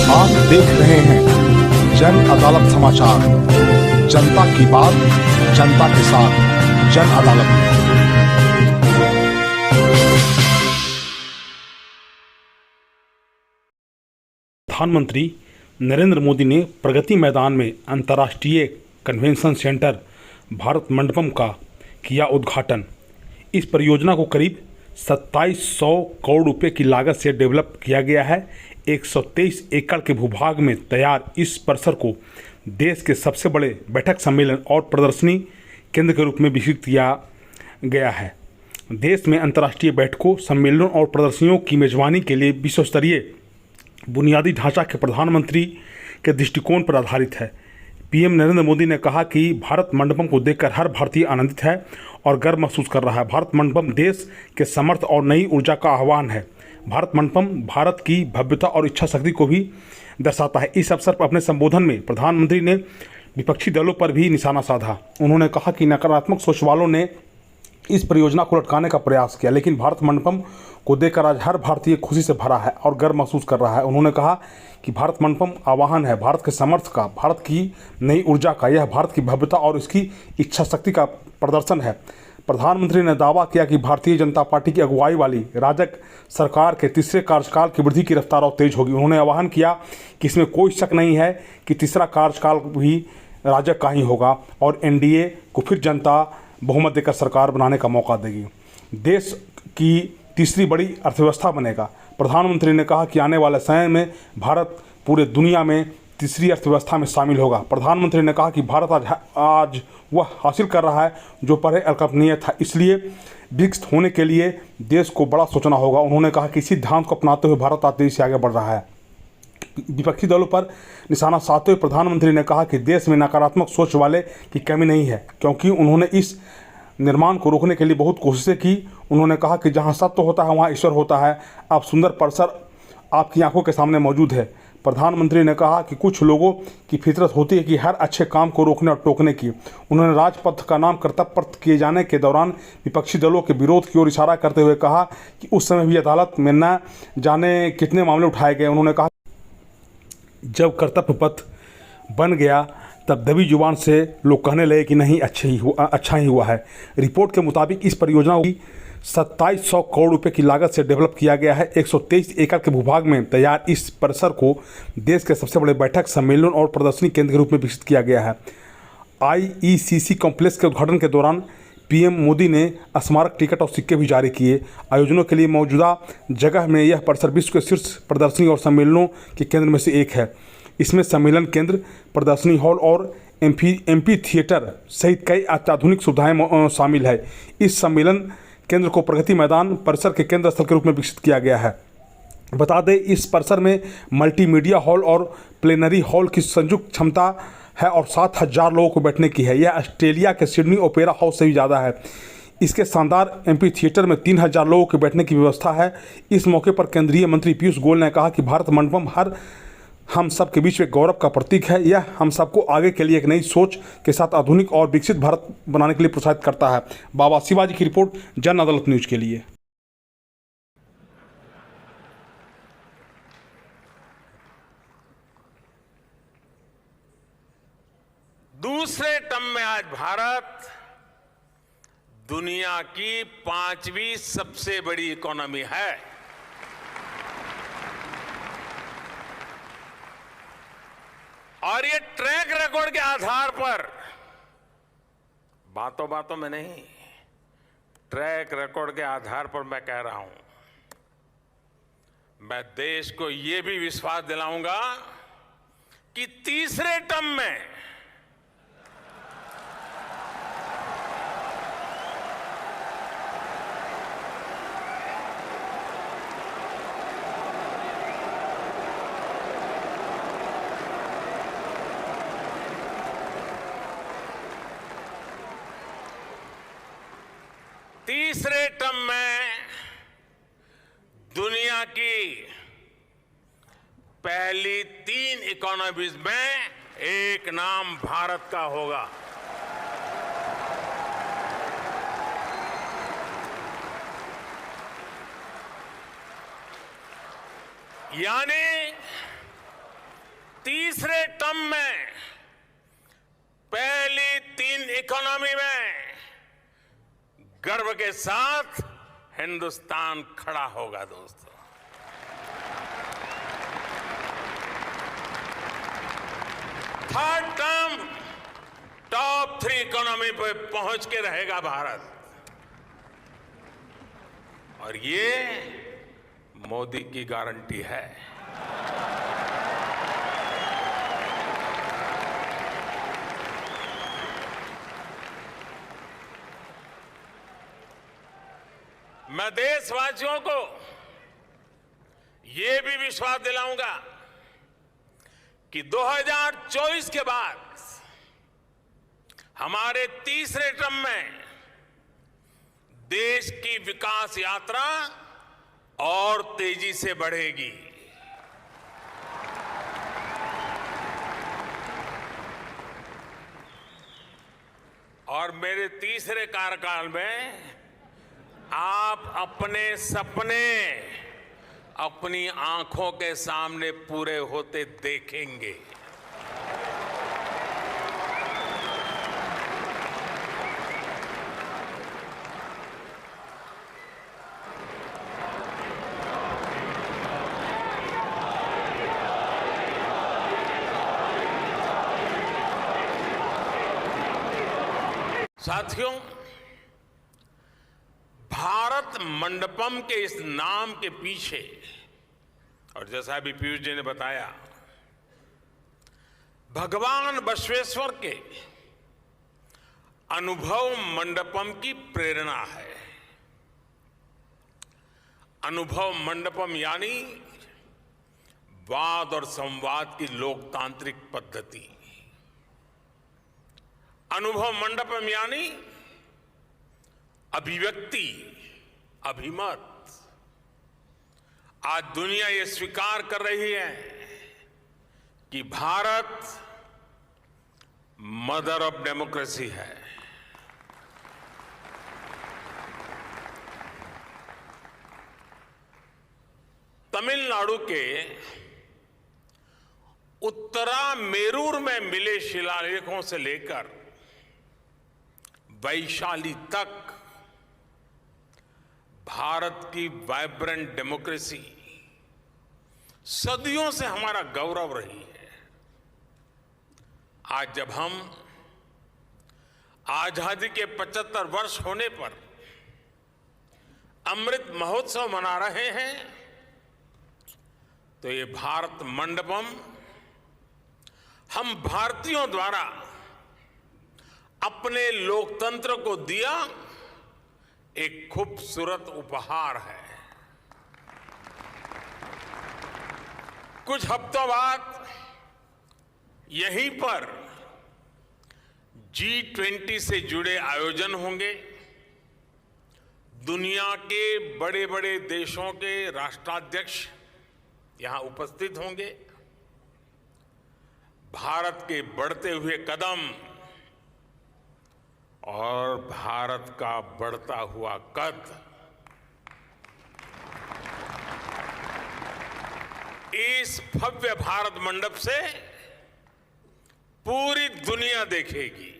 आप देख रहे हैं जन अदालत समाचार। जनता की बात जनता के साथ, जन अदालत में। प्रधानमंत्री नरेंद्र मोदी ने प्रगति मैदान में अंतर्राष्ट्रीय कन्वेंशन सेंटर भारत मंडपम का किया उद्घाटन। इस परियोजना को करीब 2700 करोड़ रुपए की लागत से डेवलप किया गया है। 123 एकड़ के भूभाग में तैयार इस परिसर को देश के सबसे बड़े बैठक सम्मेलन और प्रदर्शनी केंद्र के रूप में विकसित किया गया है। देश में अंतर्राष्ट्रीय बैठकों, सम्मेलनों और प्रदर्शनियों की मेजबानी के लिए विश्व स्तरीय बुनियादी ढांचा के प्रधानमंत्री के दृष्टिकोण पर आधारित है। पीएम नरेंद्र मोदी ने कहा कि भारत मंडपम को देखकर हर भारतीय आनंदित है और गर्व महसूस कर रहा है। भारत मंडपम देश के समर्थ और नई ऊर्जा का आह्वान है। भारत मंडपम भारत की भव्यता और इच्छा शक्ति को भी दर्शाता है। इस अवसर पर अपने संबोधन में प्रधानमंत्री ने विपक्षी दलों पर भी निशाना साधा। उन्होंने कहा कि नकारात्मक सोच वालों ने इस परियोजना को लटकाने का प्रयास किया, लेकिन भारत मंडपम को देखकर आज हर भारतीय खुशी से भरा है और गर्व महसूस कर रहा है। उन्होंने कहा कि भारत मंडपम आह्वान है भारत के समर्थ का, भारत की नई ऊर्जा का। यह भारत की भव्यता और इसकी इच्छा शक्ति का प्रदर्शन है। प्रधानमंत्री ने दावा किया कि भारतीय जनता पार्टी की अगुवाई वाली राजग सरकार के तीसरे कार्यकाल की वृद्धि की रफ्तार और तेज होगी। उन्होंने आह्वान किया कि इसमें कोई शक नहीं है कि तीसरा कार्यकाल भी राजग का ही होगा और एनडीए को फिर जनता बहुमत देकर सरकार बनाने का मौका देगी। देश की तीसरी बड़ी अर्थव्यवस्था बनेगा। प्रधानमंत्री ने कहा कि आने वाले समय में भारत पूरे दुनिया में तीसरी अर्थव्यवस्था में शामिल होगा। प्रधानमंत्री ने कहा कि भारत आज वह हासिल कर रहा है जो पहले अकल्पनीय था, इसलिए विकसित होने के लिए देश को बड़ा सोचना होगा। उन्होंने कहा कि इसी सिद्धांत को अपनाते हुए भारत आज तेजी से आगे बढ़ रहा है। विपक्षी दलों पर निशाना साधते हुए प्रधानमंत्री ने कहा कि देश में नकारात्मक सोच वाले की कमी नहीं है, क्योंकि उन्होंने इस निर्माण को रोकने के लिए बहुत कोशिशें की। उन्होंने कहा कि जहां सत्य होता है वहां ईश्वर होता है। अब सुंदर परिसर आपकी आंखों के सामने मौजूद है। प्रधानमंत्री ने कहा कि कुछ लोगों की फितरत होती है कि हर अच्छे काम को रोकने और टोकने की। उन्होंने राजपथ का नाम कर्तव्य पथ किए जाने के दौरान विपक्षी दलों के विरोध की ओर इशारा करते हुए कहा कि उस समय भी अदालत में न जाने कितने मामले उठाए गए। उन्होंने कहा जब कर्तव्य पथ बन गया तब दबी जुबान से लोग कहने लगे कि नहीं अच्छा ही हुआ है। रिपोर्ट के मुताबिक इस परियोजना की 2700 करोड़ रुपए की लागत से डेवलप किया गया है। 123 एकड़ के भूभाग में तैयार इस परिसर को देश के सबसे बड़े बैठक, सम्मेलन और प्रदर्शनी केंद्र के रूप में विकसित किया गया है। आईईसीसी कॉम्प्लेक्स के उद्घाटन के दौरान पीएम मोदी ने स्मारक टिकट और सिक्के भी जारी किए। आयोजनों के लिए मौजूदा जगह में यह परिसर विश्व के शीर्ष प्रदर्शनी और सम्मेलनों के केंद्र में से एक है। इसमें सम्मेलन केंद्र, प्रदर्शनी हॉल और एम्फी थिएटर सहित कई अत्याधुनिक सुविधाएं शामिल है। इस सम्मेलन केंद्र को प्रगति मैदान परिसर के केंद्र स्थल के रूप में विकसित किया गया है। बता दें इस परिसर में मल्टीमीडिया हॉल और प्लेनरी हॉल की संयुक्त क्षमता है और 7000 लोगों को बैठने की है। यह ऑस्ट्रेलिया के सिडनी ओपेरा हाउस से भी ज़्यादा है। इसके शानदार एम्फी थिएटर में 3000 लोगों के बैठने की व्यवस्था है। इस मौके पर केंद्रीय मंत्री पीयूष गोयल ने कहा कि भारत मंडपम हम सब के बीच में गौरव का प्रतीक है। यह हम सबको आगे के लिए एक नई सोच के साथ आधुनिक और विकसित भारत बनाने के लिए प्रोत्साहित करता है। बाबा शिवाजी की रिपोर्ट, जन अदालत न्यूज के लिए। दूसरे टर्म में आज भारत दुनिया की 5वीं सबसे बड़ी इकोनॉमी है। और ये ट्रैक रिकॉर्ड के आधार पर, बातों बातों में नहीं, ट्रैक रिकॉर्ड के आधार पर मैं कह रहा हूं, मैं देश को ये भी विश्वास दिलाऊंगा कि तीसरे टर्म में दुनिया की पहली 3 इकोनॉमीज में एक नाम भारत का होगा। यानी तीसरे टर्म में पहली 3 इकोनॉमी में गर्व के साथ हिंदुस्तान खड़ा होगा दोस्तों। थर्ड टर्म टॉप 3 इकोनॉमी पे पहुंच के रहेगा भारत, और ये मोदी की गारंटी है। मैं देशवासियों को ये भी विश्वास दिलाऊंगा कि 2024 के बाद हमारे तीसरे टर्म में देश की विकास यात्रा और तेजी से बढ़ेगी। और मेरे तीसरे कार्यकाल में आप अपने सपने अपनी आंखों के सामने पूरे होते देखेंगे। साथियों, भारत मंडपम के इस नाम के पीछे, और जैसा अभी पीयूष जी ने बताया, भगवान बसवेश्वर के अनुभव मंडपम की प्रेरणा है। अनुभव मंडपम यानी वाद और संवाद की लोकतांत्रिक पद्धति। अनुभव मंडपम यानी अभिव्यक्ति, अभिमत। आज दुनिया ये स्वीकार कर रही है कि भारत मदर ऑफ डेमोक्रेसी है। तमिलनाडु के उत्तरा मेरूर में मिले शिलालेखों से लेकर वैशाली तक भारत की वाइब्रेंट डेमोक्रेसी सदियों से हमारा गौरव रही है। आज जब हम आजादी के 75 वर्ष होने पर अमृत महोत्सव मना रहे हैं, तो ये भारत मंडपम हम भारतीयों द्वारा अपने लोकतंत्र को दिया एक खूबसूरत उपहार है। कुछ हफ्तों बाद यहीं पर G20 से जुड़े आयोजन होंगे। दुनिया के बड़े बड़े देशों के राष्ट्राध्यक्ष यहां उपस्थित होंगे। भारत के बढ़ते हुए कदम और भारत का बढ़ता हुआ कद, इस भव्य भारत मंडप से पूरी दुनिया देखेगी।